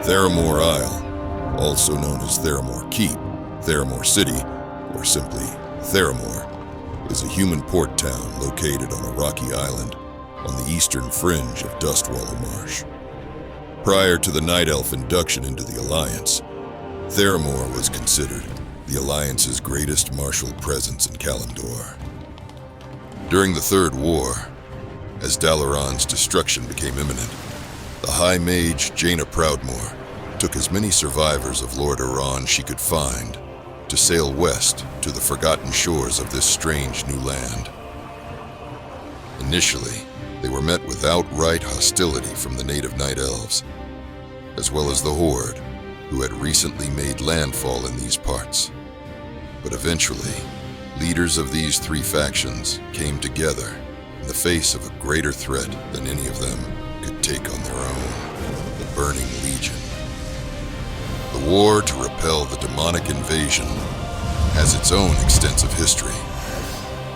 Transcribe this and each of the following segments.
Theramore Isle, also known as Theramore Keep, Theramore City, or simply Theramore, is a human port town located on a rocky island on the eastern fringe of Dustwallow Marsh. Prior to the Night Elf induction into the Alliance, Theramore was considered the Alliance's greatest martial presence in Kalimdor. During the Third War, as Dalaran's destruction became imminent, the High Mage Jaina Proudmoore took as many survivors of Lord Aran she could find to sail west to the forgotten shores of this strange new land. Initially, they were met with outright hostility from the native Night Elves, as well as the Horde, who had recently made landfall in these parts. But eventually, leaders of these three factions came together in the face of a greater threat than any of them could take on their own, the Burning Legion. The war to repel the demonic invasion has its own extensive history,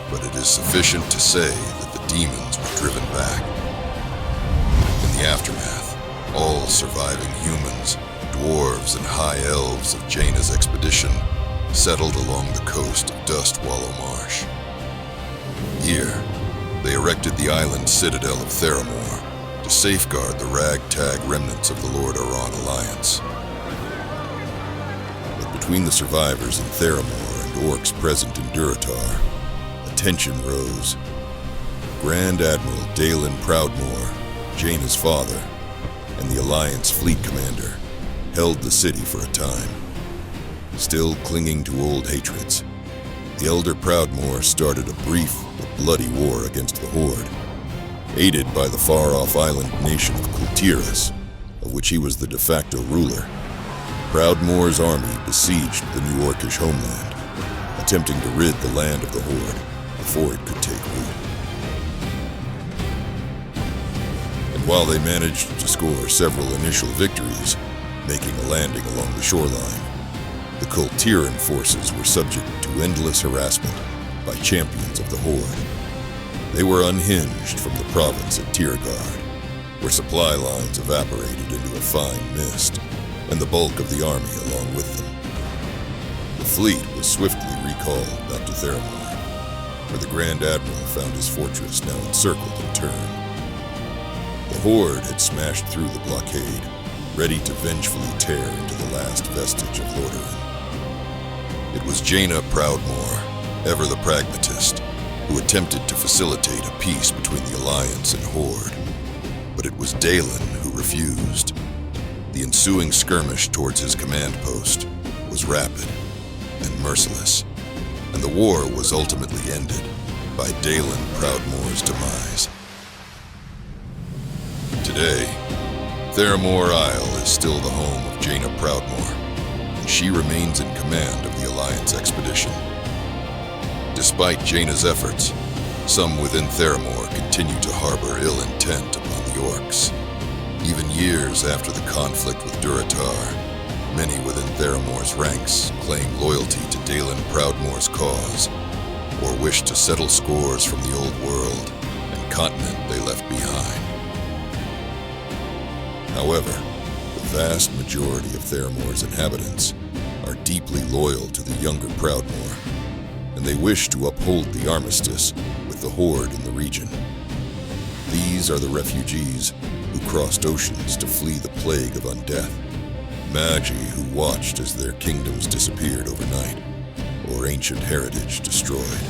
but it is sufficient to say that the demons were driven back. In the aftermath, all surviving humans, dwarves, and high elves of Jaina's expedition settled along the coast of Dustwallow Marsh. Here, they erected the island citadel of Theramore to safeguard the ragtag remnants of the Lord Aran Alliance. But between the survivors in Theramore and orcs present in Durotar, a tension rose. Grand Admiral Dalen Proudmoore, Jaina's father, and the Alliance fleet commander held the city for a time. Still clinging to old hatreds, the elder Proudmoore started a brief but bloody war against the Horde, aided by the far-off island nation of Kultiras, of which he was the de facto ruler. Proudmoore's army besieged the new orcish homeland, attempting to rid the land of the Horde before it could take root. And while they managed to score several initial victories, making a landing along the shoreline, the Kultiran forces were subject to endless harassment by champions of the Horde. They were unhinged from the province at Tirgard, where supply lines evaporated into a fine mist, and the bulk of the army along with them. The fleet was swiftly recalled back to Theramore, where the Grand Admiral found his fortress now encircled in turn. The Horde had smashed through the blockade, ready to vengefully tear into the last vestige of Lordaeron. It was Jaina Proudmoore, ever the pragmatist, who attempted to facilitate a peace between the Alliance and Horde. But it was Dalen who refused. The ensuing skirmish towards his command post was rapid and merciless, and the war was ultimately ended by Dalen Proudmoore's demise. Today, Theramore Isle is still the home of Jaina Proudmoore, and she remains in command of the Alliance expedition. Despite Jaina's efforts, some within Theramore continue to harbor ill intent upon the orcs. Even years after the conflict with Durotar, many within Theramore's ranks claim loyalty to Dalen Proudmoore's cause, or wish to settle scores from the old world and continent they left behind. However, the vast majority of Theramore's inhabitants are deeply loyal to the younger Proudmoore, and they wish to uphold the armistice with the Horde in the region. These are the refugees who crossed oceans to flee the plague of undeath, Magi who watched as their kingdoms disappeared overnight, or ancient heritage destroyed.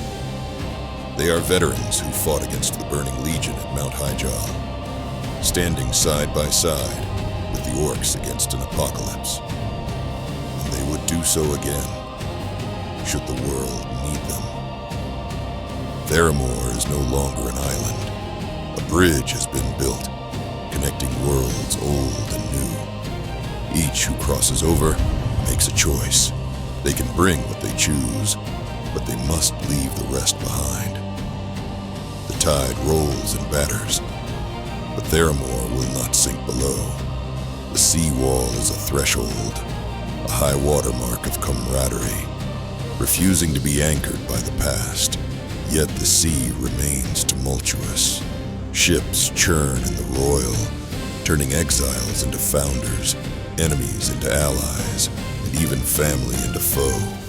They are veterans who fought against the Burning Legion at Mount Hyjal, standing side by side with the orcs against an apocalypse. And they would do so again, should the world need them. Theramore is no longer an island. A bridge has been built, connecting worlds old and new. Each who crosses over makes a choice. They can bring what they choose, but they must leave the rest behind. The tide rolls and batters, but Theramore will not sink below. The sea wall is a threshold, a high watermark of camaraderie, refusing to be anchored by the past. Yet the sea remains tumultuous. Ships churn in the roil, turning exiles into founders, enemies into allies, and even family into foe.